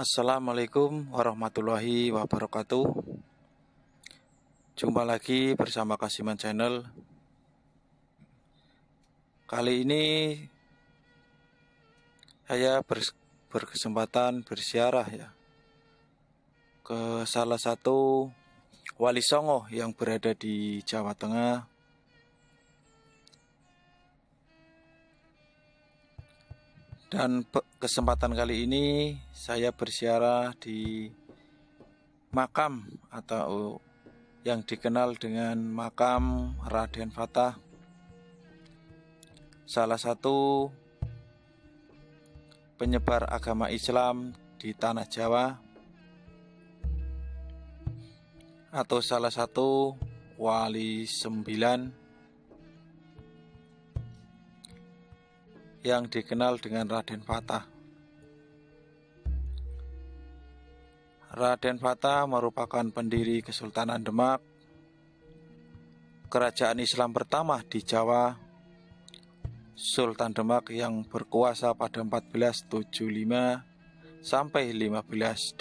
Assalamualaikum warahmatullahi wabarakatuh. Jumpa lagi bersama Kasiman Channel. Kali ini saya berkesempatan berziarah ke salah satu Wali Songo yang berada di Jawa Tengah. Dan kesempatan kali ini saya berziarah di makam atau yang dikenal dengan makam Raden Fatah, salah satu penyebar agama Islam di tanah Jawa, atau salah satu wali 9 yang dikenal dengan Raden Fatah. Raden Fatah merupakan pendiri Kesultanan Demak, kerajaan Islam pertama di Jawa. Sultan Demak yang berkuasa pada 1475 sampai 1518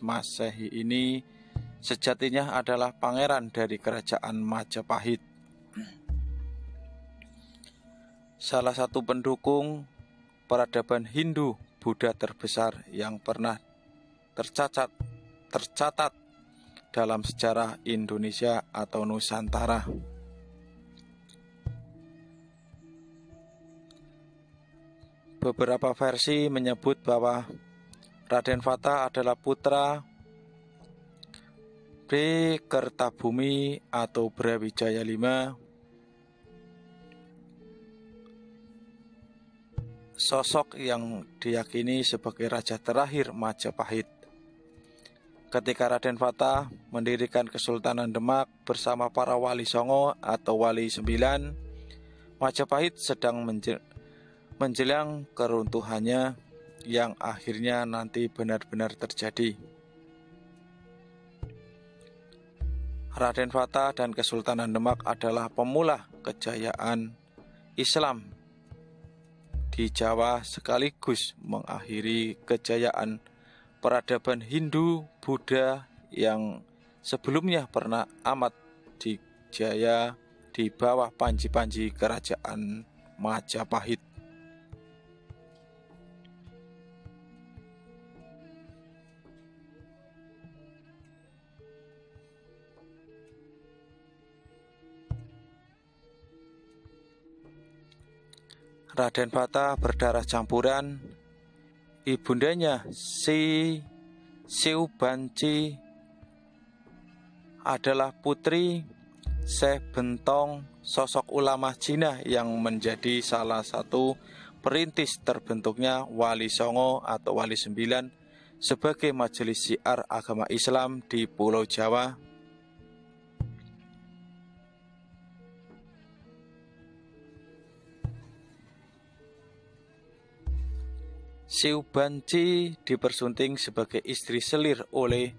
Masehi ini sejatinya adalah pangeran dari kerajaan Majapahit. Salah satu pendukung peradaban Hindu Buddha terbesar yang pernah tercatat dalam sejarah Indonesia atau Nusantara. Beberapa versi menyebut bahwa Raden Fatah adalah putra Bhre Kertabumi atau Brawijaya V, sosok yang diyakini sebagai raja terakhir Majapahit. Ketika Raden Fatah mendirikan Kesultanan Demak bersama para wali songo atau wali 9, Majapahit sedang menjelang keruntuhannya yang akhirnya nanti benar-benar terjadi. Raden Fatah dan Kesultanan Demak adalah pemula kejayaan Islam di Jawa sekaligus mengakhiri kejayaan peradaban Hindu Buddha yang sebelumnya pernah amat dijaya di bawah panji-panji kerajaan Majapahit. Raden Fatah berdarah campuran. Ibundanya Siubanci adalah putri Syekh Bentong, sosok ulama Cina yang menjadi salah satu perintis terbentuknya Wali Songo atau Wali 9 sebagai majelis syiar agama Islam di Pulau Jawa. Siubanci dipersunting sebagai istri selir oleh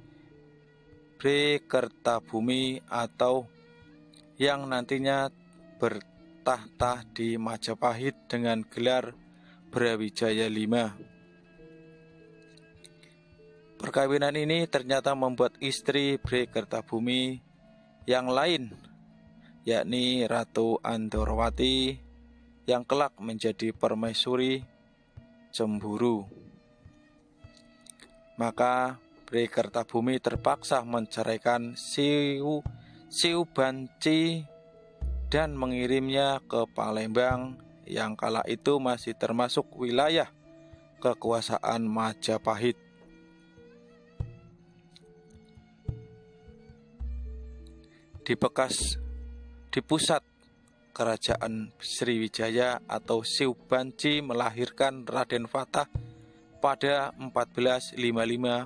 Bhre Kertabumi atau yang nantinya bertahta di Majapahit dengan gelar Brawijaya V. Perkawinan ini ternyata membuat istri Bhre Kertabumi yang lain, yakni Ratu Andorowati, yang kelak menjadi permaisuri, cemburu. Maka Bhre Kertabumi terpaksa menceraikan Siubanci dan mengirimnya ke Palembang yang kala itu masih termasuk wilayah kekuasaan Majapahit. Di pusat kerajaan Sriwijaya atau Siubanci melahirkan Raden Fatah pada 1455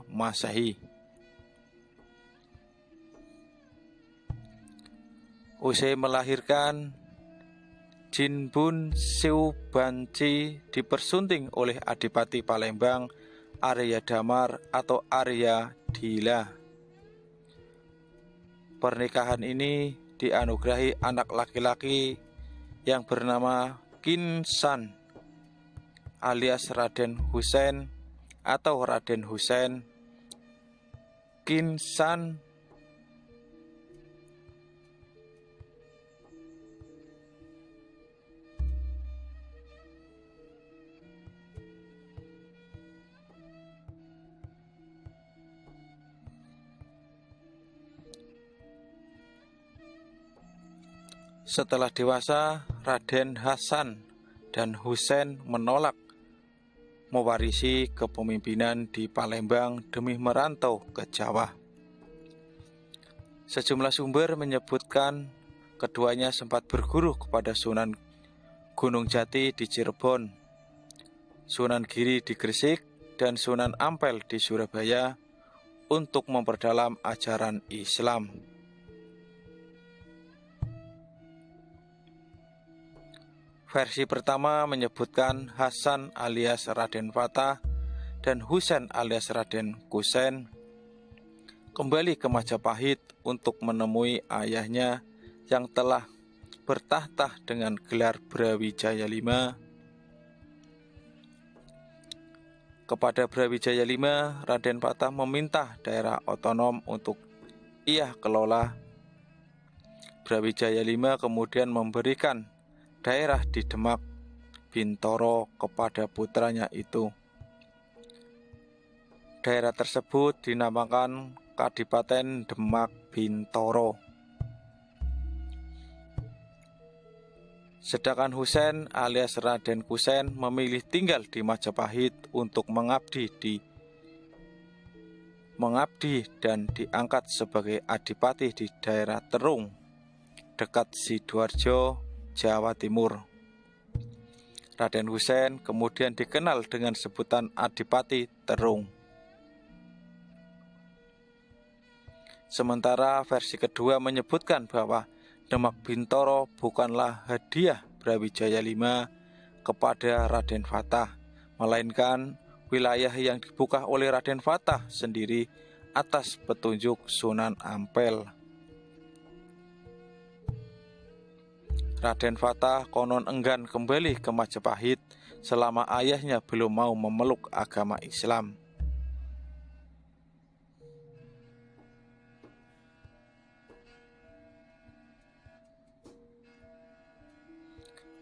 Masehi. Usai melahirkan, Jinbun Siubanci dipersunting oleh Adipati Palembang Arya Damar atau Arya Dila. Pernikahan ini dianugerahi anak laki-laki yang bernama Kinsan alias Raden Husein atau Raden Husein Kinsan Setelah dewasa, Raden Hasan dan Husein menolak mewarisi kepemimpinan di Palembang demi merantau ke Jawa. Sejumlah sumber menyebutkan keduanya sempat berguru kepada Sunan Gunung Jati di Cirebon, Sunan Giri di Gresik, dan Sunan Ampel di Surabaya untuk memperdalam ajaran Islam. Versi pertama menyebutkan Hasan alias Raden Fatah dan Husein alias Raden Kusen kembali ke Majapahit untuk menemui ayahnya yang telah bertahta dengan gelar Brawijaya V. Kepada Brawijaya V, Raden Fatah meminta daerah otonom untuk ia kelola. Brawijaya V kemudian memberikan daerah di Demak Bintoro kepada putranya itu. Daerah tersebut dinamakan Kadipaten Demak Bintoro. Sedangkan Husein alias Raden Kusen memilih tinggal di Majapahit untuk mengabdi dan diangkat sebagai adipati di daerah Terung dekat Sidoarjo, Jawa Timur. Raden Husein kemudian dikenal dengan sebutan Adipati Terung. Sementara versi kedua menyebutkan bahwa Demak Bintoro bukanlah hadiah Brawijaya V kepada Raden Fatah, melainkan wilayah yang dibuka oleh Raden Fatah sendiri atas petunjuk Sunan Ampel. Raden Fatah konon enggan kembali ke Majapahit selama ayahnya belum mau memeluk agama Islam.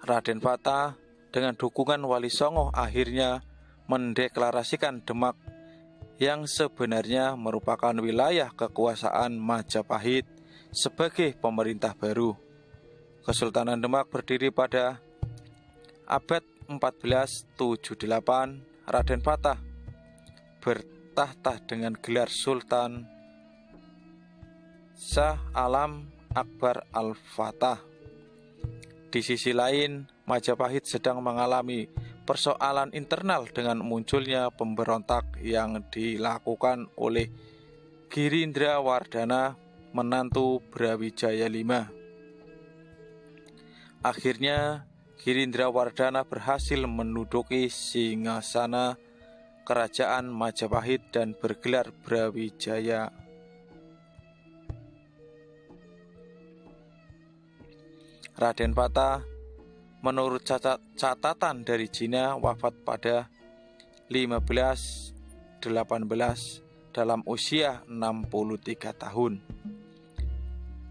Raden Fatah dengan dukungan Wali Songo akhirnya mendeklarasikan Demak yang sebenarnya merupakan wilayah kekuasaan Majapahit sebagai pemerintah baru. Kesultanan Demak berdiri pada abad 1478. Raden Fatah bertahta dengan gelar Sultan Shah Alam Akbar Al-Fatah. Di sisi lain, Majapahit sedang mengalami persoalan internal dengan munculnya pemberontak yang dilakukan oleh Girindrawardhana, menantu Brawijaya V. Akhirnya, Girindrawardhana berhasil menduduki singgasana kerajaan Majapahit dan bergelar Brawijaya. Raden Fatah menurut catatan dari Cina wafat pada 1518 dalam usia 63 tahun.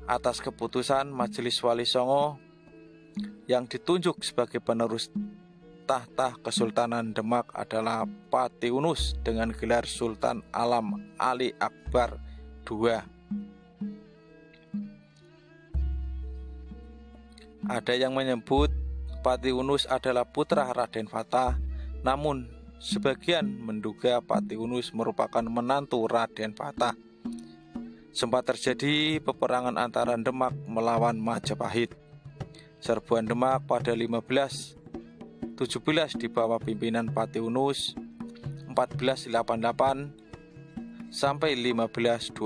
Atas keputusan Majelis Wali Songo yang ditunjuk sebagai penerus tahta Kesultanan Demak adalah Pati Unus dengan gelar Sultan Alam Ali Akbar II. Ada yang menyebut Pati Unus adalah putra Raden Fatah, namun sebagian menduga Pati Unus merupakan menantu Raden Fatah. Sempat terjadi peperangan antara Demak melawan Majapahit. Serbuan Demak pada 1517 di bawah pimpinan Pati Unus 1488 sampai 1521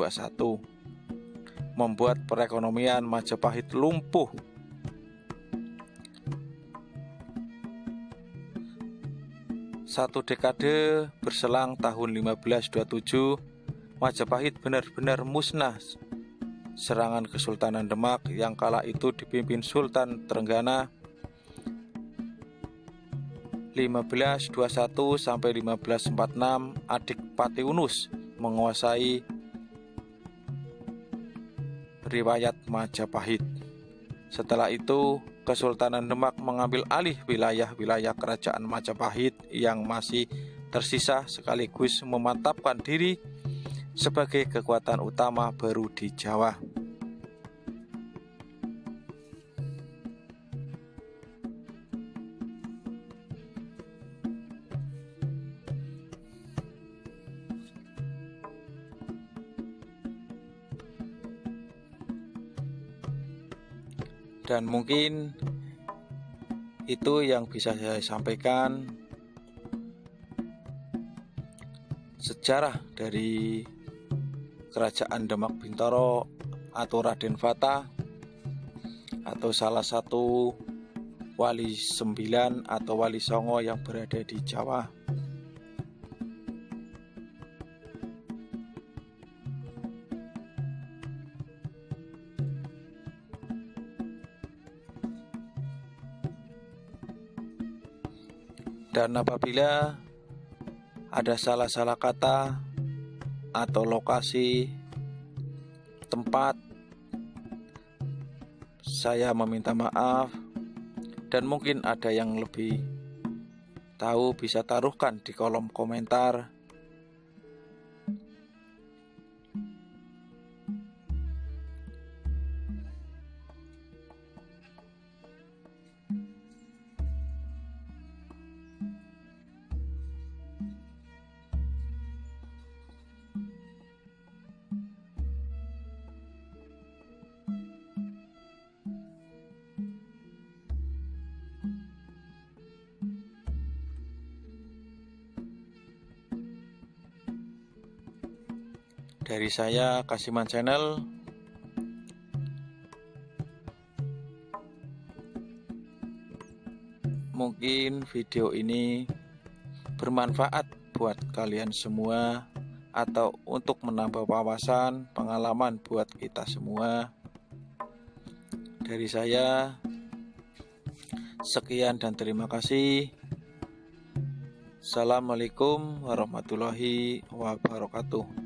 membuat perekonomian Majapahit lumpuh. Satu dekade berselang tahun 1527, Majapahit benar-benar musnah. Serangan Kesultanan Demak yang kala itu dipimpin Sultan Trenggana 1521 sampai 1546 adik Patiunus menguasai riwayat Majapahit. Setelah itu Kesultanan Demak mengambil alih wilayah-wilayah kerajaan Majapahit yang masih tersisa sekaligus memantapkan diri sebagai kekuatan utama baru di Jawa. Dan mungkin itu yang bisa saya sampaikan sejarah dari Kerajaan Demak Bintoro atau Raden Fata, atau salah satu Wali 9 atau Wali Songo yang berada di Jawa. Dan apabila ada salah-salah kata atau lokasi tempat, saya meminta maaf. Dan mungkin ada yang lebih tahu bisa taruhkan di kolom komentar. Dari saya, Kasiman Channel. Mungkin video ini bermanfaat buat kalian semua, atau untuk menambah wawasan, pengalaman buat kita semua. Dari saya, sekian dan terima kasih. Assalamualaikum warahmatullahi wabarakatuh.